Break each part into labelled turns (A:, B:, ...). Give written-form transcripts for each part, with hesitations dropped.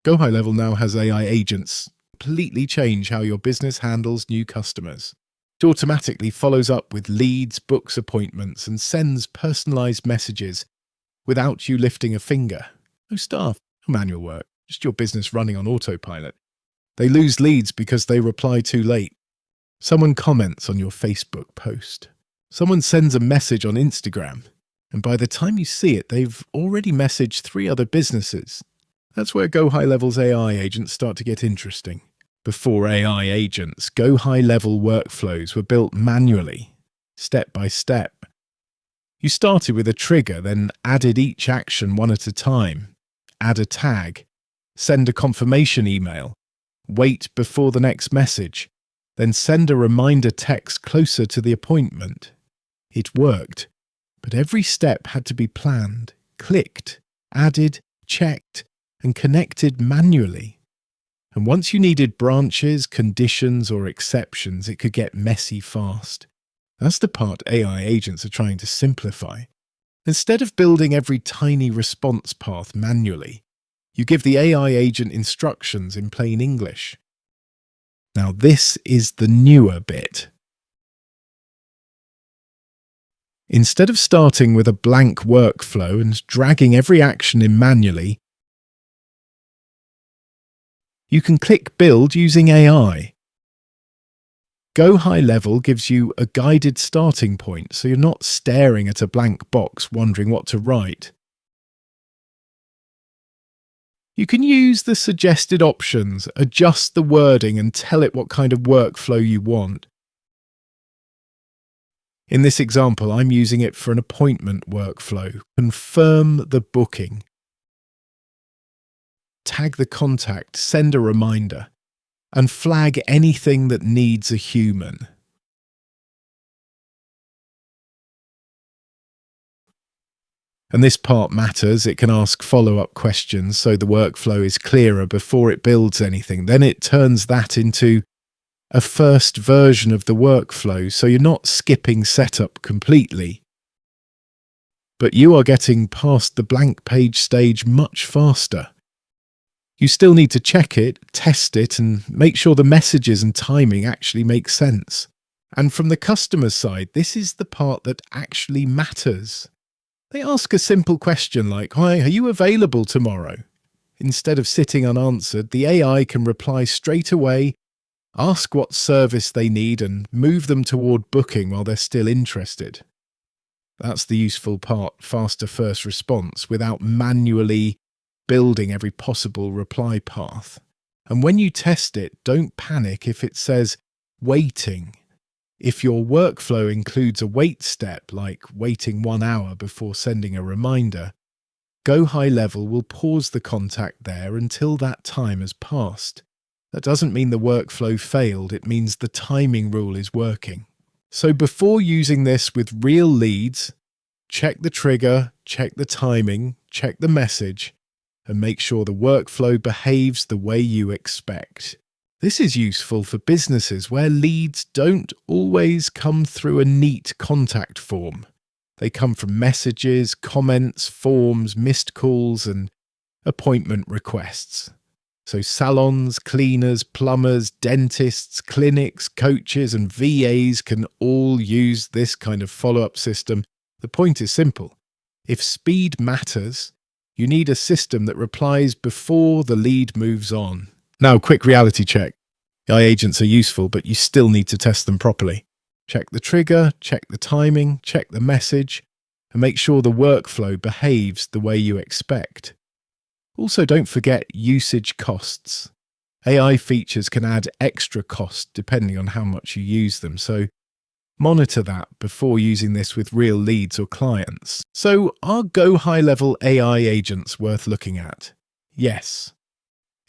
A: Go HighLevel now has AI agents completely change how your business handles new customers. It automatically follows up with leads, books appointments, and sends personalized messages without you lifting a finger. No staff, no manual work, just your business running on autopilot. They lose leads because they reply too late. Someone comments on your Facebook post. Someone sends a message on Instagram, and by the time you see it, they've already messaged 3 other businesses. That's where Go HighLevel's AI agents start to get interesting. Before AI agents, Go HighLevel workflows were built manually, step by step. You started with a trigger, then added each action one at a time. Add a tag, send a confirmation email, wait before the next message, then send a reminder text closer to the appointment. It worked, but every step had to be planned, clicked, added, checked, and connected manually. And once you needed branches, conditions, or exceptions, it could get messy fast. That's the part AI agents are trying to simplify. Instead of building every tiny response path manually, you give the AI agent instructions in plain English. Now this is the newer bit. Instead of starting with a blank workflow and dragging every action in manually, you can click Build using AI. Go HighLevel gives you a guided starting point, so you're not staring at a blank box wondering what to write. You can use the suggested options, adjust the wording, and tell it what kind of workflow you want. In this example, I'm using it for an appointment workflow. Confirm the booking. Tag the contact, send a reminder, and flag anything that needs a human. And this part matters. It can ask follow-up questions so the workflow is clearer before it builds anything. Then it turns that into a first version of the workflow, so you're not skipping setup completely. But you are getting past the blank page stage much faster. You still need to check it, test it, and make sure the messages and timing actually make sense. And from the customer side, this is the part that actually matters. They ask a simple question like, "Hi, are you available tomorrow?" Instead of sitting unanswered, the AI can reply straight away, ask what service they need, and move them toward booking while they're still interested. That's the useful part, faster first response, without manually building every possible reply path. And when you test it, don't panic if it says waiting. If your workflow includes a wait step, like waiting 1 hour before sending a reminder, Go HighLevel will pause the contact there until that time has passed. That doesn't mean the workflow failed, it means the timing rule is working. So before using this with real leads, check the trigger, check the timing, check the message, and make sure the workflow behaves the way you expect. This is useful for businesses where leads don't always come through a neat contact form. They come from messages, comments, forms, missed calls, and appointment requests. So salons, cleaners, plumbers, dentists, clinics, coaches, and VAs can all use this kind of follow-up system. The point is simple. If speed matters, you need a system that replies before the lead moves on. Now, quick reality check. AI agents are useful, but you still need to test them properly. Check the trigger, check the timing, check the message, and make sure the workflow behaves the way you expect. Also, don't forget usage costs. AI features can add extra cost depending on how much you use them, so monitor that before using this with real leads or clients. So, are Go HighLevel AI agents worth looking at? Yes.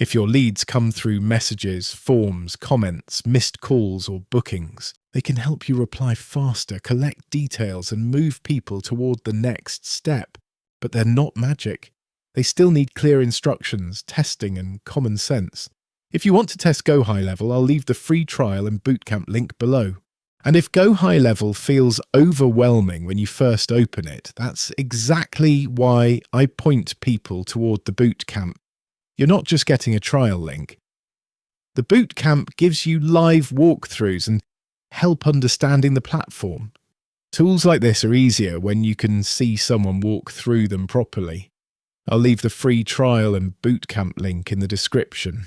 A: If your leads come through messages, forms, comments, missed calls, or bookings, they can help you reply faster, collect details, and move people toward the next step. But they're not magic. They still need clear instructions, testing, and common sense. If you want to test Go HighLevel, I'll leave the free trial and bootcamp link below. And if Go HighLevel feels overwhelming when you first open it, that's exactly why I point people toward the bootcamp. You're not just getting a trial link. The bootcamp gives you live walkthroughs and help understanding the platform. Tools like this are easier when you can see someone walk through them properly. I'll leave the free trial and bootcamp link in the description.